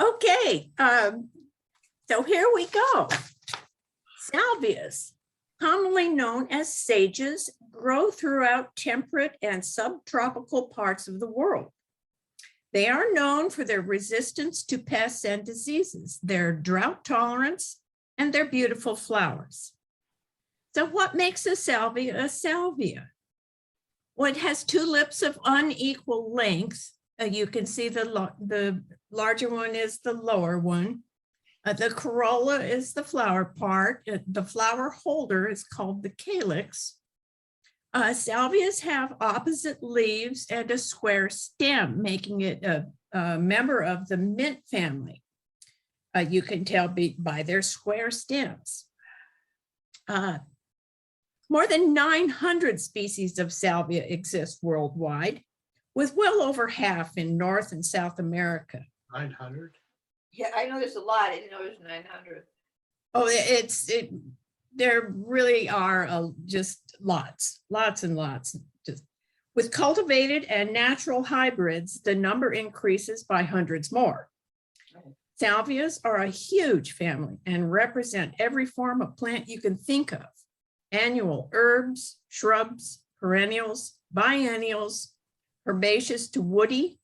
Okay, so here we go. Salvias, commonly known as sages, grow throughout temperate and subtropical parts of the world. They are known for their resistance to pests and diseases, their drought tolerance, and their beautiful flowers. So what makes a salvia a salvia? Well, it has tulips of unequal length. You can see the larger one is the lower one. The corolla is the flower part. The flower holder is called the calyx. Salvias have opposite leaves and a square stem, making it a member of the mint family. You can tell by their square stems. More than 900 species of salvia exist worldwide, with well over half in North and South America. 900? Yeah, I know there's a lot. I didn't know there's 900. Oh, there really are just lots and lots. Just with cultivated and natural hybrids, the number increases by hundreds more. Salvias are a huge family and represent every form of plant you can think of: annual herbs, shrubs, perennials, biennials, herbaceous to woody,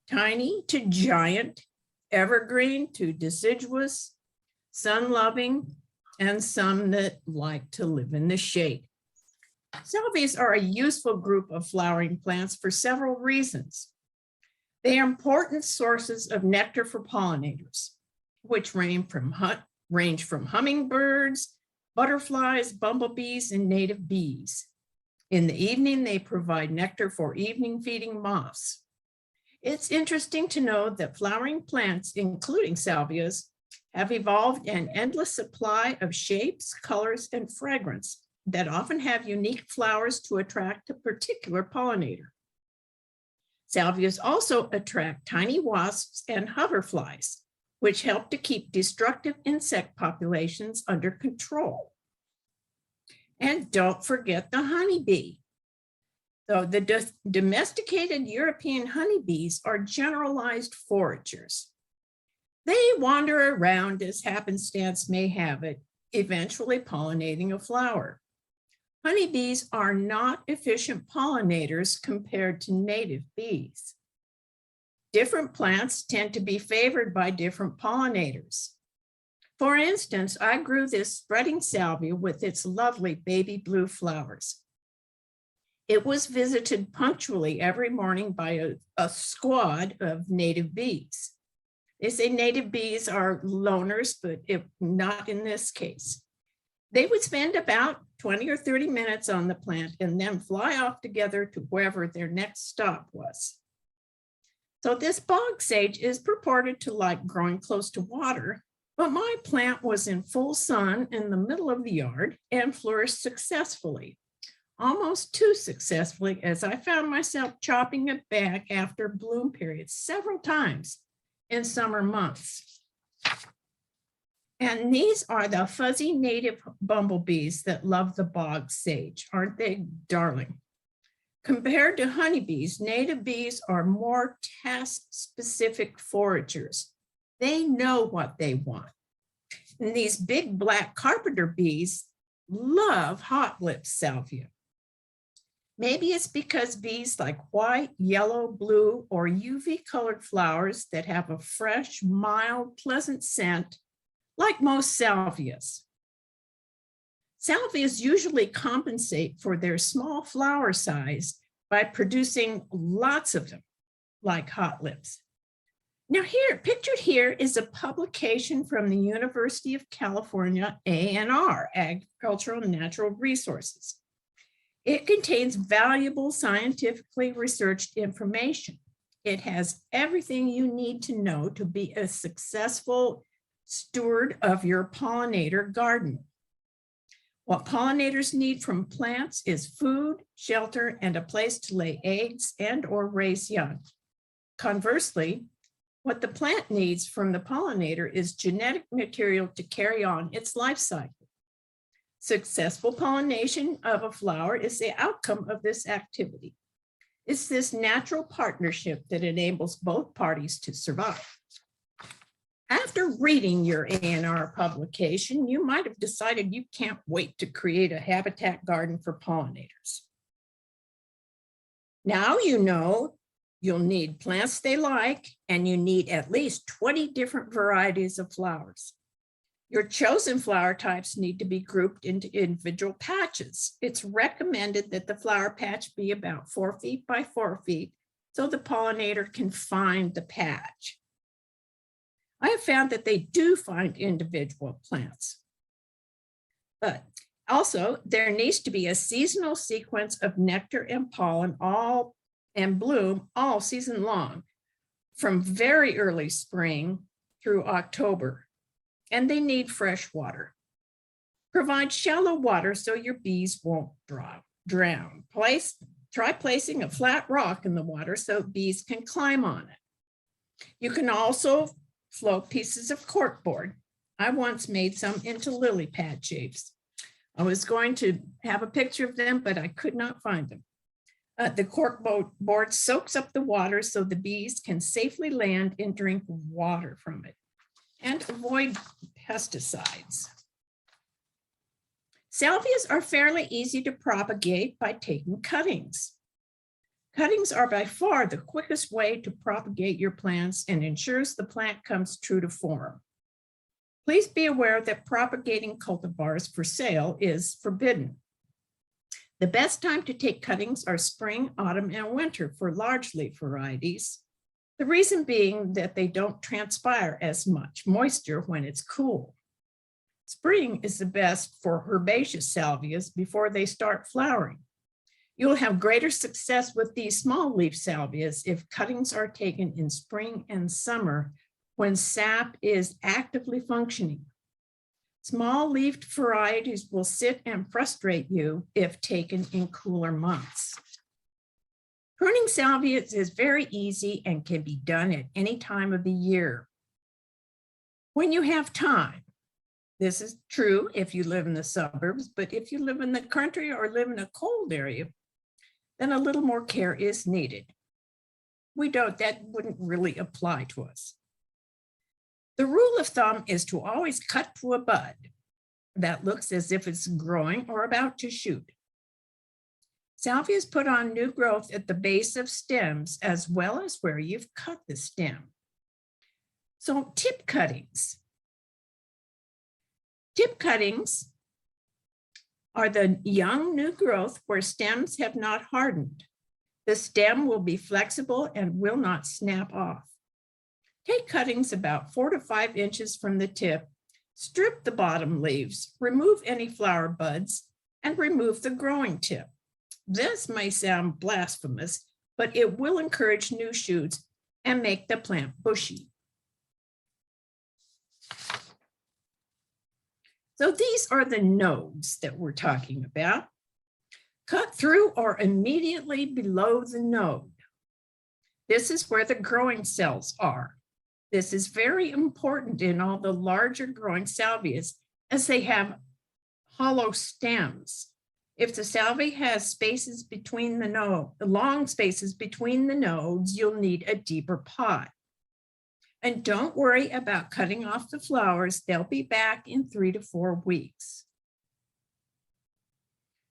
tiny to giant, evergreen to deciduous, sun-loving, and some that like to live in the shade. Salvias are a useful group of flowering plants for several reasons. They are important sources of nectar for pollinators, which range from hummingbirds, butterflies, bumblebees, and native bees. In the evening, they provide nectar for evening feeding moths. It's interesting to know that flowering plants, including salvias, have evolved an endless supply of shapes, colors, and fragrance that often have unique flowers to attract a particular pollinator. Salvias also attract tiny wasps and hoverflies, which help to keep destructive insect populations under control. And don't forget the honeybee. So the domesticated European honeybees are generalized foragers. They wander around as happenstance may have it, eventually pollinating a flower. Honeybees are not efficient pollinators compared to native bees. Different plants tend to be favored by different pollinators. For instance, I grew this spreading salvia with its lovely baby blue flowers. It was visited punctually every morning by a squad of native bees. They say native bees are loners, but not in this case. They would spend about 20 or 30 minutes on the plant and then fly off together to wherever their next stop was. So this bog sage is purported to like growing close to water, but my plant was in full sun in the middle of the yard and flourished successfully, almost too successfully, as I found myself chopping it back after bloom periods several times in summer months. And these are the fuzzy native bumblebees that love the bog sage. Aren't they darling? Compared to honeybees, native bees are more task-specific foragers. They know what they want. And these big black carpenter bees love hot lip salvia. Maybe it's because bees like white, yellow, blue, or UV colored flowers that have a fresh, mild, pleasant scent, like most salvias. Salvias usually compensate for their small flower size by producing lots of them, like hot lips. Now pictured here is a publication from the University of California, A&R, Agricultural and Natural Resources. It contains valuable scientifically researched information. It has everything you need to know to be a successful steward of your pollinator garden. What pollinators need from plants is food, shelter, and a place to lay eggs and or raise young. Conversely, what the plant needs from the pollinator is genetic material to carry on its life cycle. Successful pollination of a flower is the outcome of this activity. It's this natural partnership that enables both parties to survive. After reading your A&R publication, you might have decided you can't wait to create a habitat garden for pollinators. Now you know you'll need plants they like, and you need at least 20 different varieties of flowers. Your chosen flower types need to be grouped into individual patches. It's recommended that the flower patch be about 4 feet by 4 feet so the pollinator can find the patch. I have found that they do find individual plants. But also, there needs to be a seasonal sequence of nectar and pollen and bloom all season long, from very early spring through October. And they need fresh water. Provide shallow water so your bees won't drown. Try placing a flat rock in the water so bees can climb on it. You can also float pieces of corkboard. I once made some into lily pad shapes. I was going to have a picture of them, but I could not find them. The corkboard soaks up the water so the bees can safely land and drink water from it, and avoid pesticides. Salvias are fairly easy to propagate by taking cuttings. Cuttings are by far the quickest way to propagate your plants and ensures the plant comes true to form. Please be aware that propagating cultivars for sale is forbidden. The best time to take cuttings are spring, autumn, and winter for large leaf varieties. The reason being that they don't transpire as much moisture when it's cool. Spring is the best for herbaceous salvias before they start flowering. You'll have greater success with these small leaf salvias if cuttings are taken in spring and summer when sap is actively functioning. Small leafed varieties will sit and frustrate you if taken in cooler months. Pruning salvias is very easy and can be done at any time of the year. When you have time, this is true if you live in the suburbs, but if you live in the country or live in a cold area, then a little more care is needed. That wouldn't really apply to us. The rule of thumb is to always cut to a bud that looks as if it's growing or about to shoot. Salvias put on new growth at the base of stems as well as where you've cut the stem. So tip cuttings. Tip cuttings are the young new growth where stems have not hardened. The stem will be flexible and will not snap off. Take cuttings about 4 to 5 inches from the tip, strip the bottom leaves, remove any flower buds, and remove the growing tip. This may sound blasphemous, but it will encourage new shoots and make the plant bushy. So these are the nodes that we're talking about. Cut through or immediately below the node. This is where the growing cells are. This is very important in all the larger growing salvias as they have hollow stems. If the salvia has spaces between long spaces between the nodes, you'll need a deeper pot. And don't worry about cutting off the flowers. They'll be back in 3 to 4 weeks.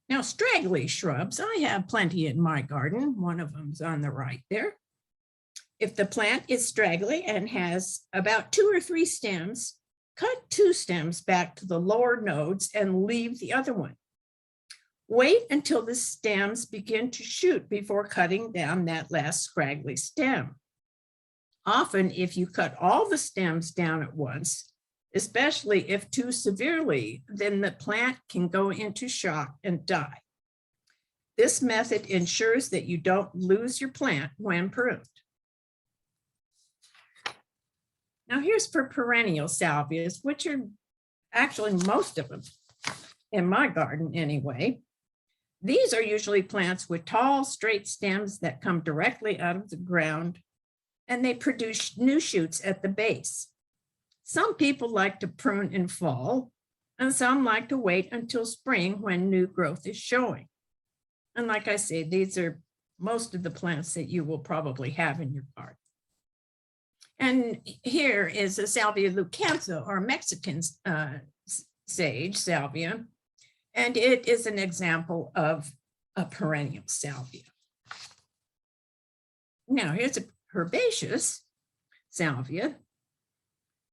Now, straggly shrubs, I have plenty in my garden. One of them's on the right there. If the plant is straggly and has about 2 or 3 stems, cut 2 stems back to the lower nodes and leave the other one. Wait until the stems begin to shoot before cutting down that last scraggly stem. Often, if you cut all the stems down at once, especially if too severely, then the plant can go into shock and die. This method ensures that you don't lose your plant when pruned. Now here's for perennial salvias, which are actually most of them in my garden anyway. These are usually plants with tall, straight stems that come directly out of the ground, and they produce new shoots at the base. Some people like to prune in fall, and some like to wait until spring when new growth is showing. And like I say, these are most of the plants that you will probably have in your garden. And here is a Salvia leucantha, or Mexican sage salvia, and it is an example of a perennial salvia. Now here's a herbaceous salvia.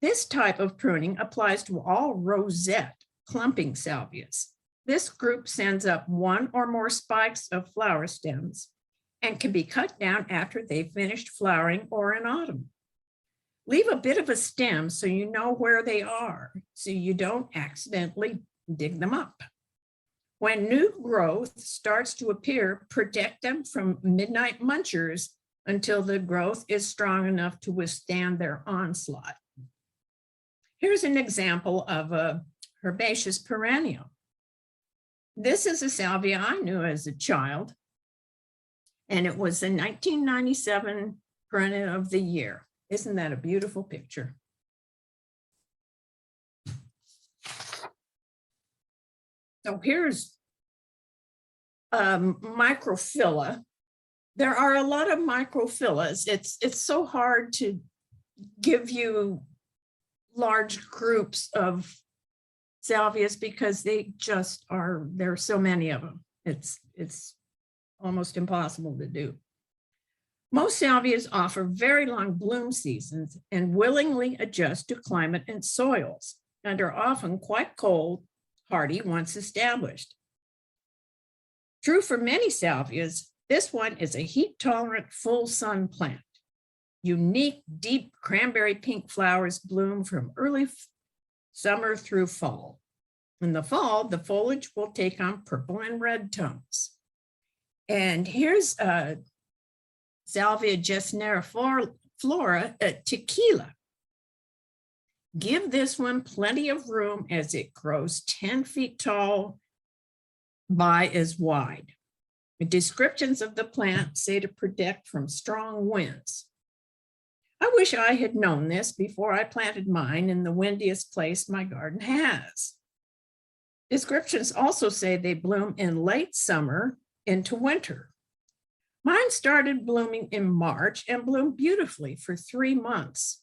This type of pruning applies to all rosette clumping salvias. This group sends up one or more spikes of flower stems and can be cut down after they've finished flowering or in autumn. Leave a bit of a stem so you know where they are, so you don't accidentally dig them up. When new growth starts to appear, protect them from midnight munchers until the growth is strong enough to withstand their onslaught. Here's an example of a herbaceous perennial. This is a salvia I knew as a child, and it was the 1997 perennial of the year. Isn't that a beautiful picture? So here's microphylla. There are a lot of microphyllas. It's so hard to give you large groups of salvias because they just are, there are so many of them. It's almost impossible to do. Most salvias offer very long bloom seasons and willingly adjust to climate and soils, and are often quite cold, hardy once established. True for many salvias, this one is a heat-tolerant full sun plant. Unique, deep cranberry pink flowers bloom from early summer through fall. In the fall, the foliage will take on purple and red tones. And here's Salvia gesneriiflora tequila. Give this one plenty of room as it grows 10 feet tall by as wide. The descriptions of the plant say to protect from strong winds. I wish I had known this before I planted mine in the windiest place my garden has. Descriptions also say they bloom in late summer into winter. Mine started blooming in March and bloomed beautifully for 3 months.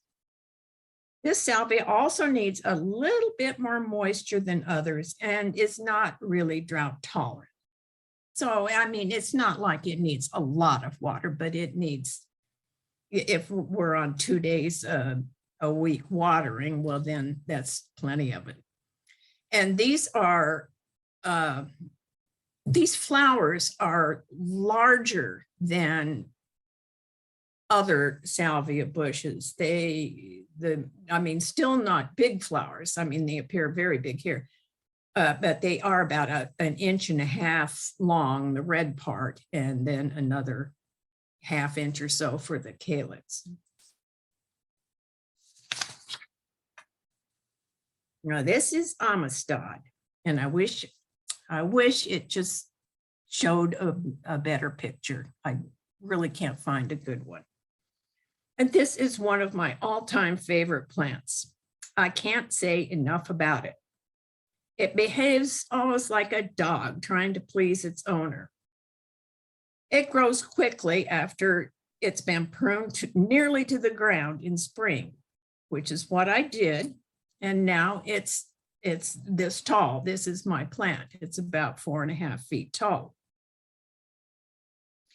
This salvia also needs a little bit more moisture than others and is not really drought tolerant. So, I mean, it's not like it needs a lot of water, but it needs, if we're on 2 days a week watering, well, then that's plenty of it. And these flowers are larger than other salvia bushes. I mean, still not big flowers. I mean, they appear very big here, but they are about an 1.5 inches long, the red part, and then another 1/2 inch or so for the calyx. Now this is amistad, and I wish it just showed a better picture. I really can't find a good one. And this is one of my all-time favorite plants. I can't say enough about it. It behaves almost like a dog trying to please its owner. It grows quickly after it's been pruned nearly to the ground in spring, which is what I did. And now it's this tall. This is my plant. It's about 4.5 feet tall.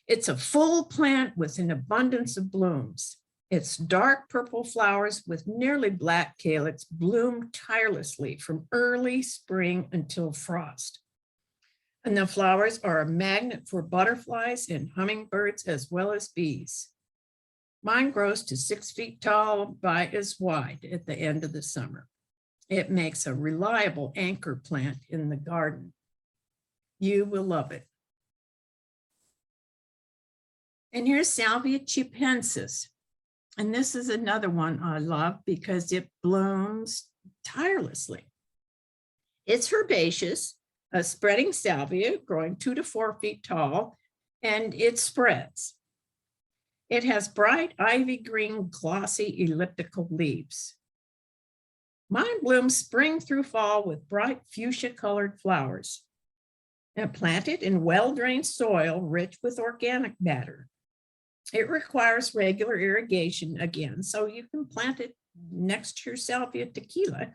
It's a full plant with an abundance of blooms. Its dark purple flowers with nearly black calyx bloom tirelessly from early spring until frost. And the flowers are a magnet for butterflies and hummingbirds as well as bees. Mine grows to 6 feet tall by as wide at the end of the summer. It makes a reliable anchor plant in the garden. You will love it. And here's Salvia chipensis. And this is another one I love because it blooms tirelessly. It's herbaceous, a spreading salvia growing 2 to 4 feet tall, and it spreads. It has bright ivy green, glossy elliptical leaves. Mine blooms spring through fall with bright fuchsia colored flowers. And planted in well-drained soil rich with organic matter. It requires regular irrigation again, so you can plant it next to your Salvia tequila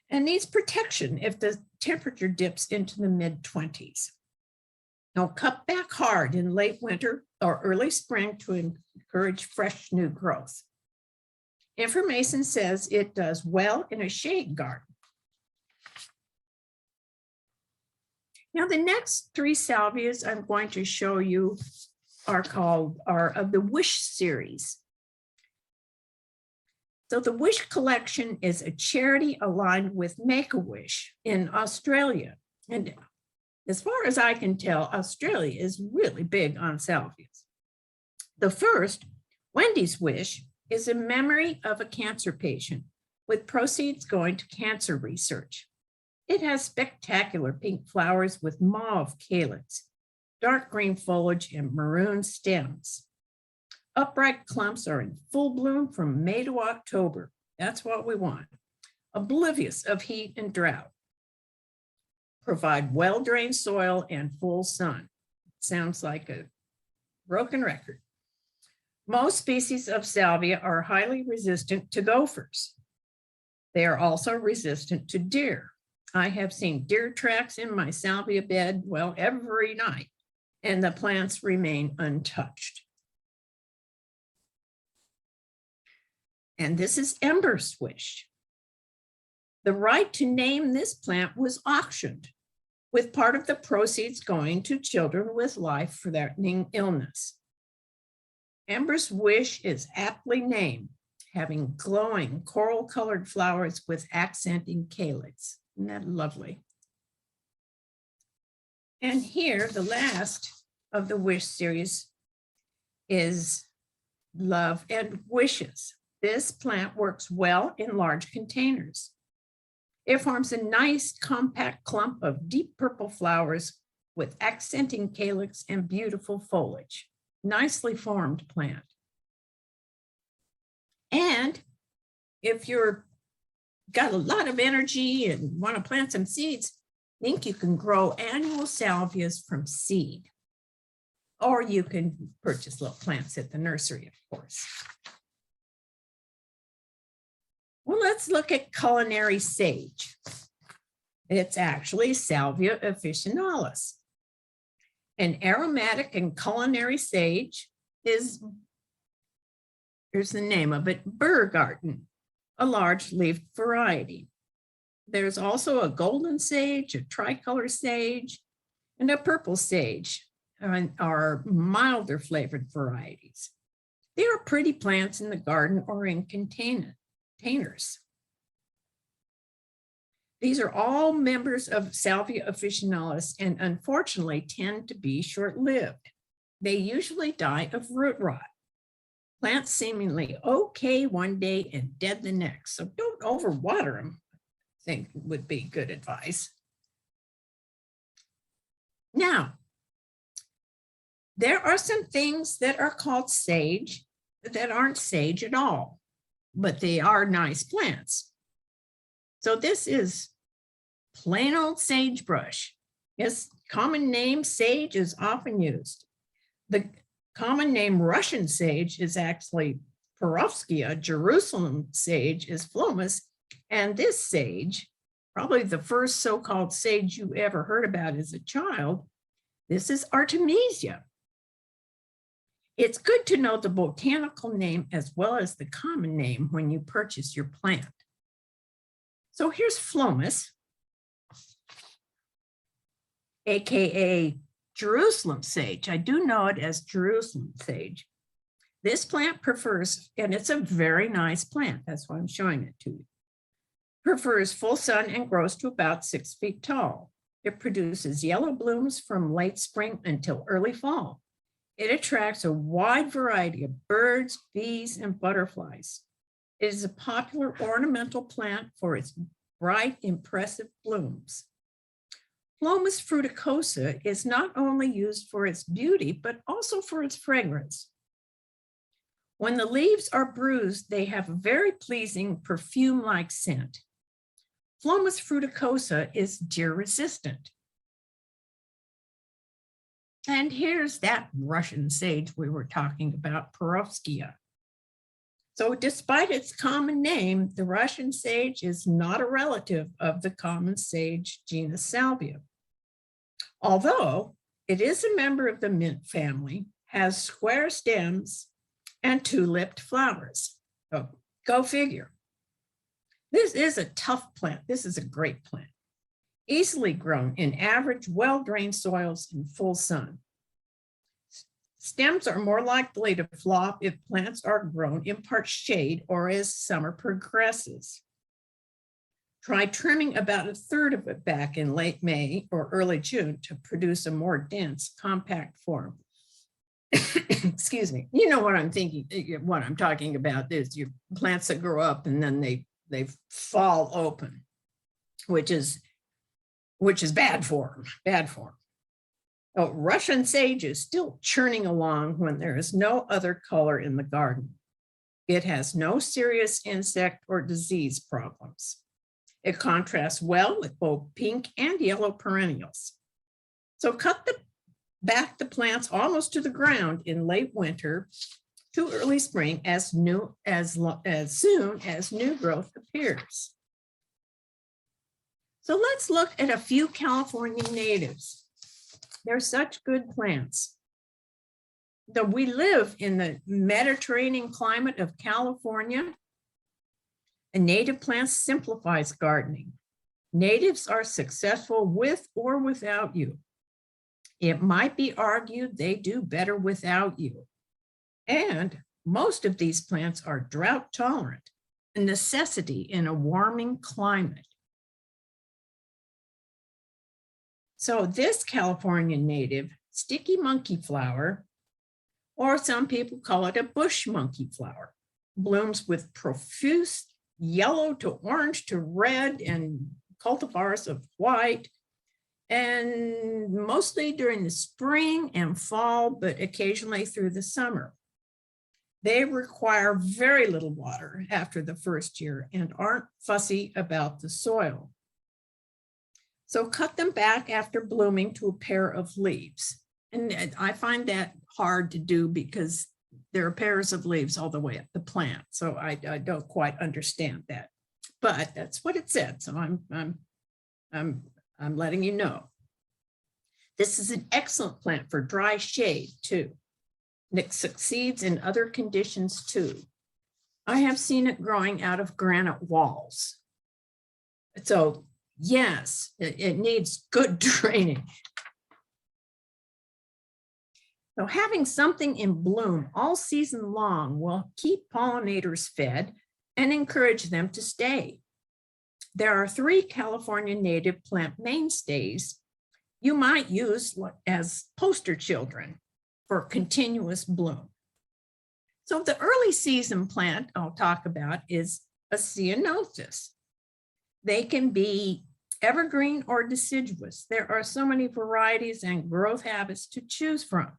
and needs protection if the temperature dips into the mid-20s. Now, cut back hard in late winter or early spring to encourage fresh new growth. Information says it does well in a shade garden. Now, the next three salvias I'm going to show you are of the Wish series. So the Wish collection is a charity aligned with Make-A-Wish in Australia. And as far as I can tell, Australia is really big on salvias. The first, Wendy's Wish, is in memory of a cancer patient with proceeds going to cancer research. It has spectacular pink flowers with mauve calyx, dark green foliage, and maroon stems. Upright clumps are in full bloom from May to October. That's what we want. Oblivious of heat and drought. Provide well-drained soil and full sun. Sounds like a broken record. Most species of salvia are highly resistant to gophers. They are also resistant to deer. I have seen deer tracks in my salvia bed, well, every night, and the plants remain untouched. And this is Ember Swish. The right to name this plant was auctioned, with part of the proceeds going to children with life-threatening illness. Ember's Wish is aptly named, having glowing coral-colored flowers with accenting calyx. Isn't that lovely? And here, the last of the Wish series is Love and Wishes. This plant works well in large containers. It forms a nice compact clump of deep purple flowers with accenting calyx and beautiful foliage. Nicely formed plant. And if you're got a lot of energy and want to plant some seeds, think you can grow annual salvias from seed. Or you can purchase little plants at the nursery, of course. Well, let's look at culinary sage. It's actually Salvia officinalis. An aromatic and culinary sage is, here's the name of it, Burrgarten, a large-leafed variety. There's also a golden sage, a tricolor sage, and a purple sage, are milder flavored varieties. They are pretty plants in the garden or in containers. These are all members of Salvia officinalis and unfortunately tend to be short-lived. They usually die of root rot. Plants seemingly okay one day and dead the next, so don't overwater them, I think would be good advice. Now, there are some things that are called sage that aren't sage at all, but they are nice plants. So this is plain old sagebrush. Yes, common name sage is often used. The common name Russian sage is actually Perovskia. Jerusalem sage is Phlomis. And this sage, probably the first so-called sage you ever heard about as a child, this is Artemisia. It's good to know the botanical name as well as the common name when you purchase your plant. So here's Phlomis, AKA Jerusalem sage. I do know it as Jerusalem sage. This plant prefers, and it's a very nice plant, that's why I'm showing it to you, prefers full sun and grows to about 6 feet tall. It produces yellow blooms from late spring until early fall. It attracts a wide variety of birds, bees, and butterflies. It is a popular ornamental plant for its bright, impressive blooms. Phlomis fruticosa is not only used for its beauty, but also for its fragrance. When the leaves are bruised, they have a very pleasing perfume-like scent. Phlomis fruticosa is deer resistant. And here's that Russian sage we were talking about, Perovskia. So despite its common name, the Russian sage is not a relative of the common sage genus Salvia. Although it is a member of the mint family, has square stems and two-lipped flowers. So go figure. This is a tough plant. This is a great plant. Easily grown in average, well-drained soils in full sun. Stems are more likely to flop if plants are grown in part shade or as summer progresses. Try trimming about a third of it back in late May or early June to produce a more dense, compact form. Excuse me. You know what I'm thinking, what I'm talking about is your plants that grow up and then they fall open, which is bad form, bad form. Oh, Russian sage is still churning along when there is no other color in the garden. It has no serious insect or disease problems. It contrasts well with both pink and yellow perennials. So cut back the plants almost to the ground in late winter to early spring as soon as new growth appears. So let's look at a few California natives. They're such good plants. Though we live in the Mediterranean climate of California, a native plant simplifies gardening. Natives are successful with or without you. It might be argued they do better without you. And most of these plants are drought tolerant, a necessity in a warming climate. So this California native, sticky monkey flower, or some people call it a bush monkey flower, blooms with profuse yellow to orange to red and cultivars of white, and mostly during the spring and fall, but occasionally through the summer. They require very little water after the first year and aren't fussy about the soil. So cut them back after blooming to a pair of leaves. And I find that hard to do because there are pairs of leaves all the way up the plant. So I don't quite understand that, but that's what it said. So I'm letting you know. This is an excellent plant for dry shade too. And it succeeds in other conditions too. I have seen it growing out of granite walls. So yes, it needs good drainage. So having something in bloom all season long will keep pollinators fed and encourage them to stay. There are 3 California native plant mainstays you might use as poster children for continuous bloom. So the early season plant I'll talk about is a Cyanosis. They can be evergreen or deciduous. There are so many varieties and growth habits to choose from.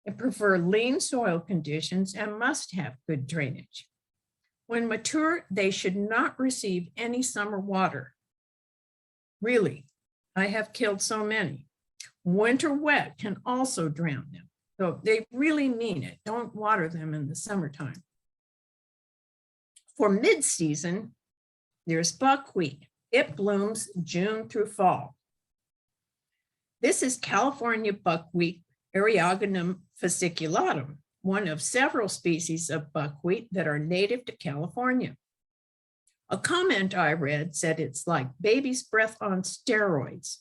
They prefer lean soil conditions and must have good drainage. When mature, they should not receive any summer water. Really, I have killed so many. Winter wet can also drown them. So they really mean it. Don't water them in the summertime. For mid-season, there's buckwheat. It blooms June through fall. This is California buckwheat, Eriogonum fasciculatum, one of several species of buckwheat that are native to California. A comment I read said it's like baby's breath on steroids.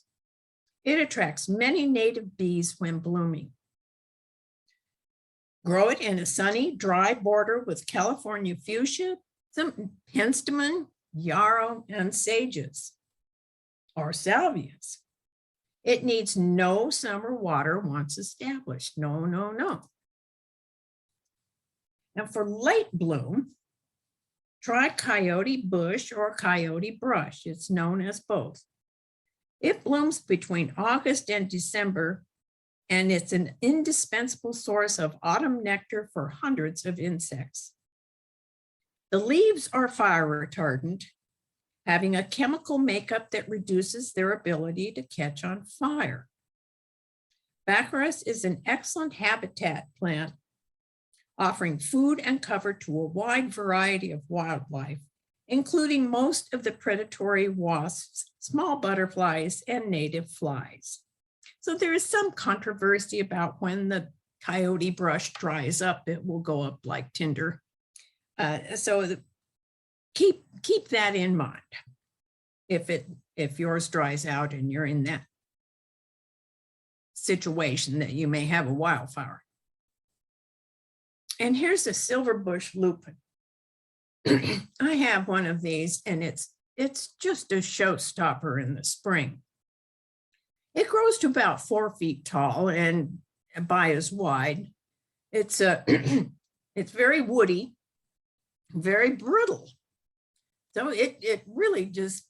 It attracts many native bees when blooming. Grow it in a sunny, dry border with California fuchsia, some Hens Demon, yarrow, and sages, or salvias. It needs no summer water once established. No, no, no. Now for late bloom, try Coyote Bush or Coyote Brush. It's known as both. It blooms between August and December, and it's an indispensable source of autumn nectar for hundreds of insects. The leaves are fire retardant, having a chemical makeup that reduces their ability to catch on fire. Baccharis is an excellent habitat plant, offering food and cover to a wide variety of wildlife, including most of the predatory wasps, small butterflies, and native flies. So there is some controversy about when the coyote brush dries up, it will go up like tinder. Keep that in mind if yours dries out and you're in that situation that you may have a wildfire. And here's a silver bush lupine. I have one of these, and it's just a showstopper in the spring. It grows to about 4 feet tall and by as wide. It's very woody, very brittle. So it really just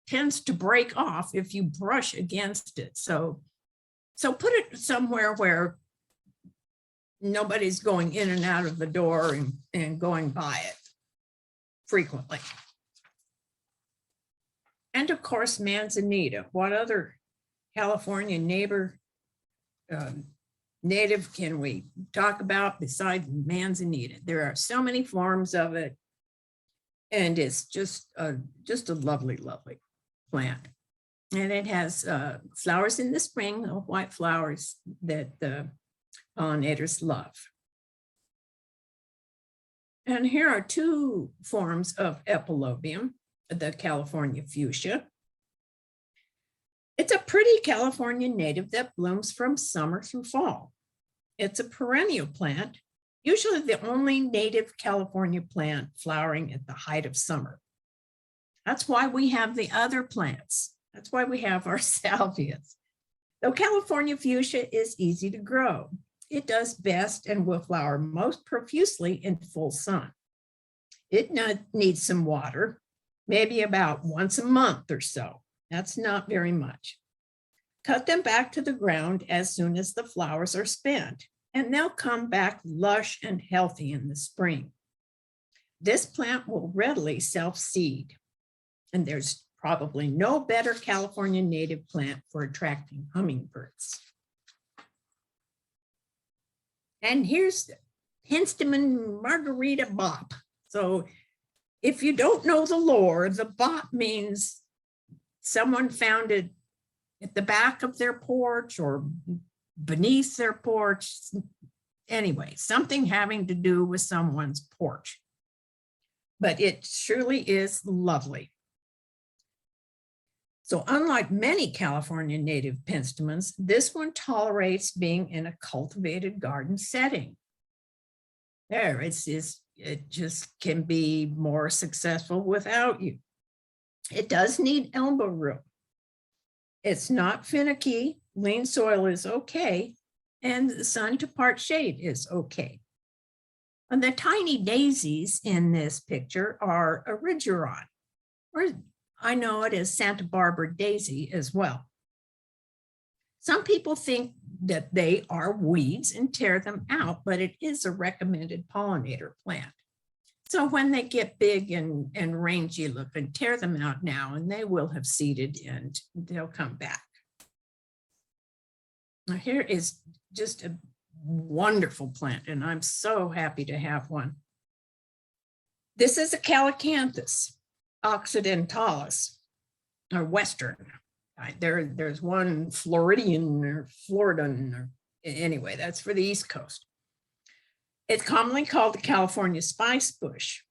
tends to break off if you brush against it. So put it somewhere where nobody's going in and out of the door and going by it frequently. And of course, Manzanita. What other California native can we talk about besides Manzanita? There are so many forms of it, and it's just a lovely, lovely plant. And it has flowers in the spring, white flowers that the pollinators love. And here are 2 forms of epilobium, the California Fuchsia. It's a pretty California native that blooms from summer through fall. It's a perennial plant, usually the only native California plant flowering at the height of summer. That's why we have the other plants. That's why we have our salvias. Though California fuchsia is easy to grow, it does best and will flower most profusely in full sun. It needs some water, maybe about once a month or so. That's not very much. Cut them back to the ground as soon as the flowers are spent, and they'll come back lush and healthy in the spring. This plant will readily self-seed, and there's probably no better California native plant for attracting hummingbirds. And here's the Hens Demon Margarita Bop. So if you don't know the lore, the bop means someone found it at the back of their porch or beneath their porch. Anyway, something having to do with someone's porch. But it surely is lovely. So unlike many California native penstemons, this one tolerates being in a cultivated garden setting. It just can be more successful without you. It does need elbow room. It's not finicky, lean soil is okay, and the sun to part shade is okay. And the tiny daisies in this picture are erigeron, or I know it as Santa Barbara daisy as well. Some people think that they are weeds and tear them out, but it is a recommended pollinator plant. So when they get big and rangy looking, tear them out now and they will have seeded and they'll come back. Now here is just a wonderful plant and I'm so happy to have one. This is a Calacanthus occidentalis, or Western. There's one Floridian or Floridan, or anyway, that's for the East Coast. It's commonly called the California spice bush.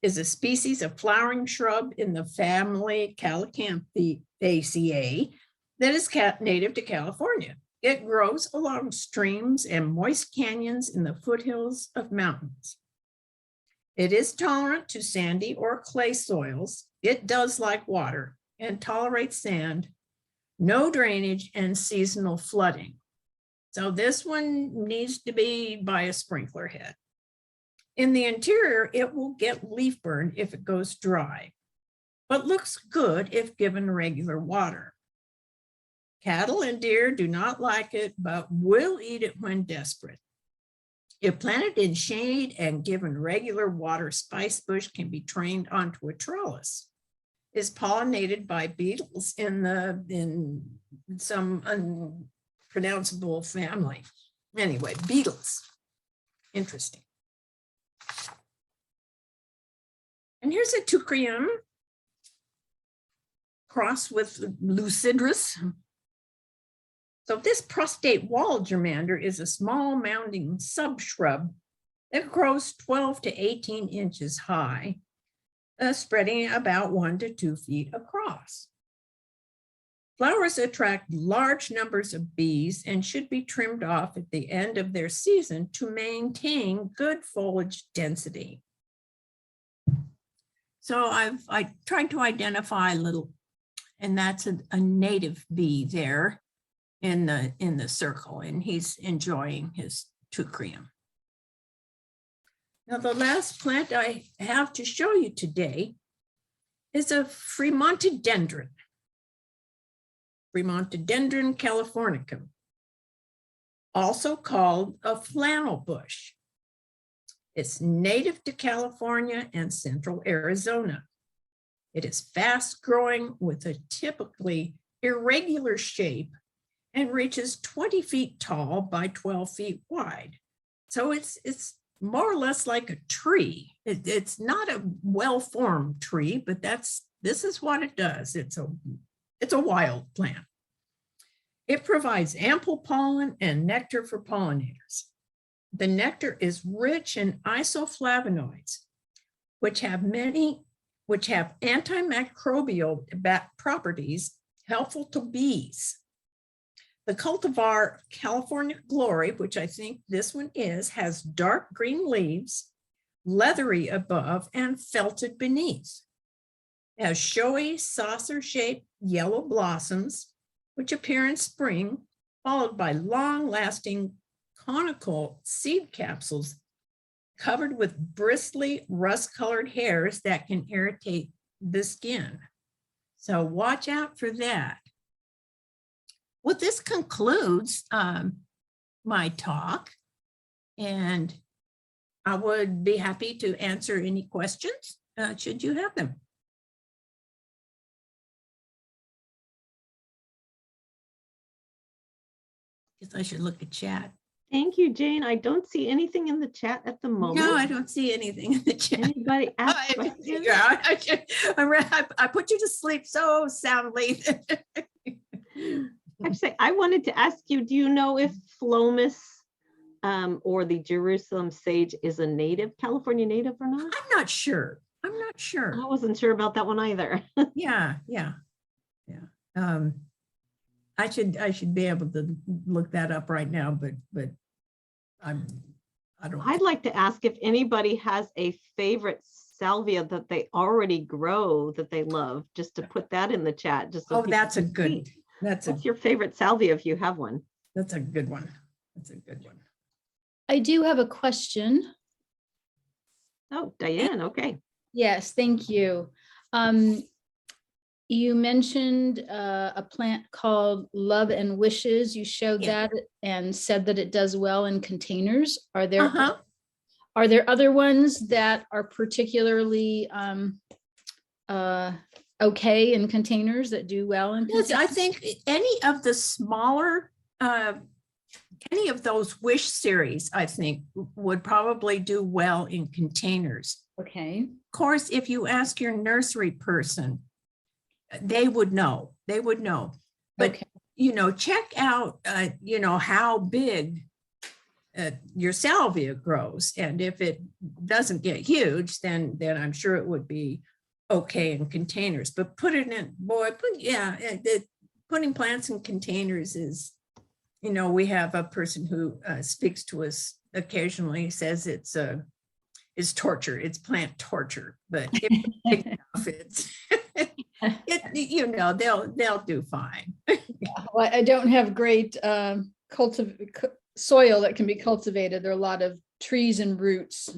Is a species of flowering shrub in the family Calacanthaceae that is native to California. It grows along streams and moist canyons in the foothills of mountains. It is tolerant to sandy or clay soils. It does like water and tolerates sand, no drainage, and seasonal flooding. So this one needs to be by a sprinkler head. In the interior, it will get leaf burn if it goes dry, but looks good if given regular water. Cattle and deer do not like it, but will eat it when desperate. If planted in shade and given regular water, spice bush can be trained onto a trellis. Is pollinated by beetles in some pronounceable family. Anyway, beetles. Interesting. And here's a Teutrium crossed with Lucidrus. So this prostate wall germander is a small mounding subshrub that grows 12 to 18 inches high, spreading about 1 to 2 feet across. Flowers attract large numbers of bees and should be trimmed off at the end of their season to maintain good foliage density. So I tried to identify little, and that's a native bee there in the circle, and he's enjoying his Teutrium. Now the last plant I have to show you today is a Fremontodendron. Fremontodendron californicum, also called a flannel bush. It's native to California and central Arizona. It is fast growing with a typically irregular shape and reaches 20 feet tall by 12 feet wide. So it's more or less like a tree. It's not a well-formed tree, but this is what it does. It's a wild plant. It provides ample pollen and nectar for pollinators. The nectar is rich in isoflavonoids, which have antimicrobial properties helpful to bees. The cultivar California Glory, which I think this one is, has dark green leaves, leathery above and felted beneath. It has showy saucer-shaped yellow blossoms, which appear in spring, followed by long-lasting conical seed capsules covered with bristly rust-colored hairs that can irritate the skin. So watch out for that. Well, this concludes my talk, and I would be happy to answer any questions should you have them. Guess I should look at chat. Thank you, Jane. I don't see anything in the chat at the moment. No, I don't see anything in the chat. Anybody ask questions? I put you to sleep so soundly. Actually, I wanted to ask you, do you know if Phlomis or the Jerusalem sage is a native, California native or not? I'm not sure. I'm not sure. I wasn't sure about that one either. Yeah. I should be able to look that up right now, but I don't. I'd like to ask if anybody has a favorite salvia that they already grow that they love, just to put that in the chat. Just so Oh, that's a good. see. What's your favorite salvia if you have one? That's a good one. That's a good one. I do have a question. Oh, Diane, okay. Yes, thank you. You mentioned a plant called Love and Wishes. You showed that and said that it does well in containers. Are there other ones that are particularly okay in containers that do well in containers? Yes, I think any of the smaller, any of those wish series, I think would probably do well in containers. Okay. Of course, if you ask your nursery person, they would know. But, okay. Check out, how big your salvia grows. And if it doesn't get huge, then I'm sure it would be okay in containers. But put it in, putting plants in containers is, we have a person who speaks to us occasionally, says it's torture. It's plant torture. But if it's big enough, they'll do fine. Well, I don't have great soil that can be cultivated. There are a lot of trees and roots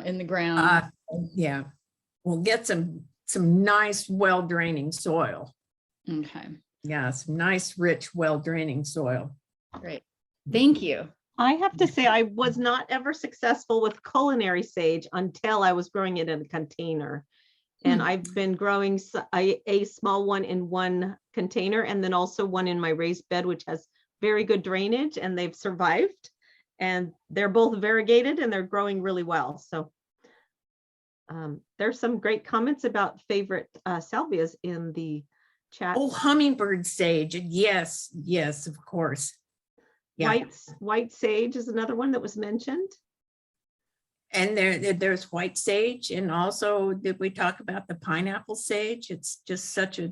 in the ground. Yeah, we'll get some nice, well-draining soil. Okay, Yeah, some nice, rich, well-draining soil. great. Thank you. I have to say, I was not ever successful with culinary sage until I was growing it in a container. And I've been growing a small one in one container and then also one in my raised bed, which has very good drainage and they've survived. And they're both variegated and they're growing really well. So there's some great comments about favorite salvias in the chat. Oh, hummingbird sage. Yes, yes, of course. Yeah. White sage is another one that was mentioned. And there's white sage. And also, did we talk about the pineapple sage? It's just such a,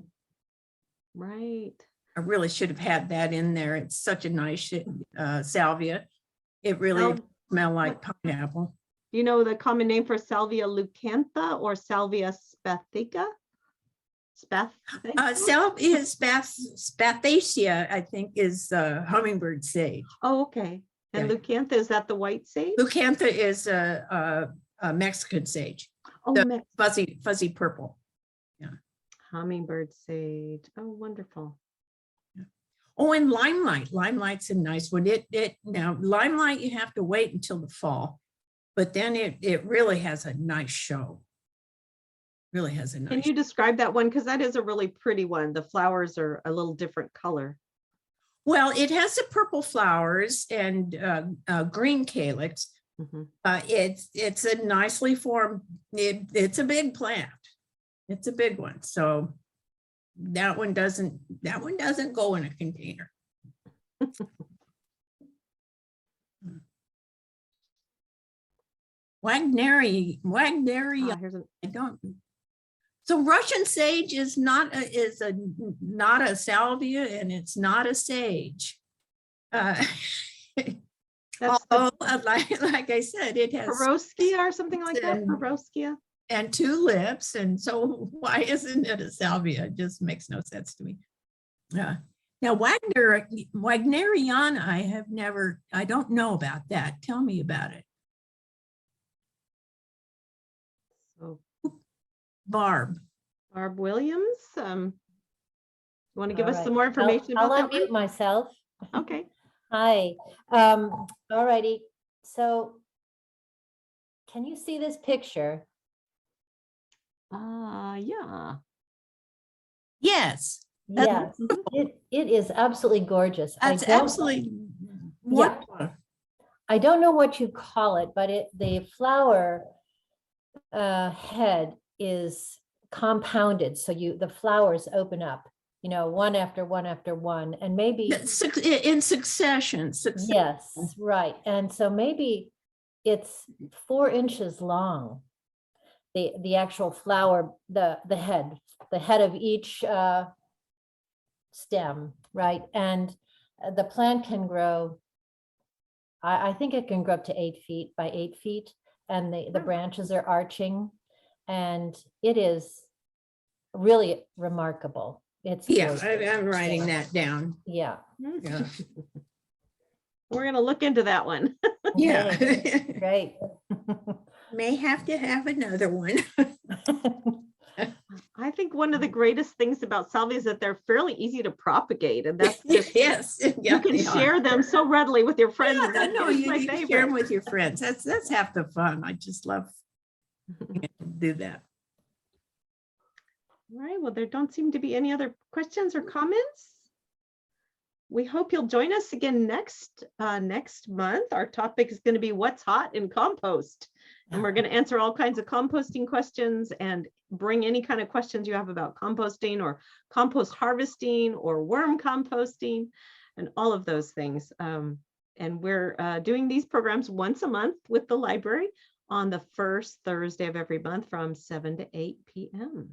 Right. I really should have had that in there. It's such a nice salvia. It really smells like pineapple. You know the common name for Salvia leucantha or Salvia spathica? Salvia spathacia, I think, is hummingbird sage. Oh, okay. And Yeah. leucantha, is that the white sage? Leucantha is a Mexican sage, Oh, the fuzzy purple. hummingbird sage. Oh, wonderful. Oh, and limelight. Limelight's a nice one. Now limelight you have to wait until the fall, but then it really has a nice show. Really has a nice. Can you describe that one? Because that is a really pretty one. The flowers are a little different color. Well, it has the purple flowers and green calyx. Mhm. It's a nicely formed. It's a big plant. It's a big one. So that one doesn't go in a container. Wagneri, Here's a, I don't. So Russian sage is not a salvia and it's not a sage. that's Although, like I said, it has Perovskia or something like that. and- Perovskia. and two lips, and so why isn't it a salvia? It just makes no sense to me. Now Wagneriana, I don't know about that. Tell me about it. So Barb. Barb Williams, you want to give All us right. some more information I'll about that unmute myself. one? Okay. Hi. All righty. So can you see this picture? Yeah. Yes, That's Yes, it is absolutely gorgeous. that's absolutely wonderful. I don't know what you call it, but the flower head is compounded. So the flowers open up, one after one after one, and maybe, In succession. yes, right. And so maybe it's 4 inches long. The actual flower, the head of each stem, right? And the plant can grow, I think it can grow up to 8 feet by 8 feet, and the branches are arching, and it is really remarkable. It's gorgeous. I'm writing that down. Yeah. Yeah. We're going to look into that one. Yeah. Great. May have to have another one. I think one of the greatest things about salvia is that they're fairly easy to propagate, and that's just, Yes. you can share them so readily with your friends. Yeah, and no, that's you my can share them favorite. with your friends. That's half the fun. I just love to do that. All right, well, there don't seem to be any other questions or comments. We hope you'll join us again next month. Our topic is going to be what's hot in compost. And we're going to answer all kinds of composting questions and bring any kind of questions you have about composting or compost harvesting or worm composting and all of those things. And we're doing these programs once a month with the library on the first Thursday of every month from 7 to 8 p.m.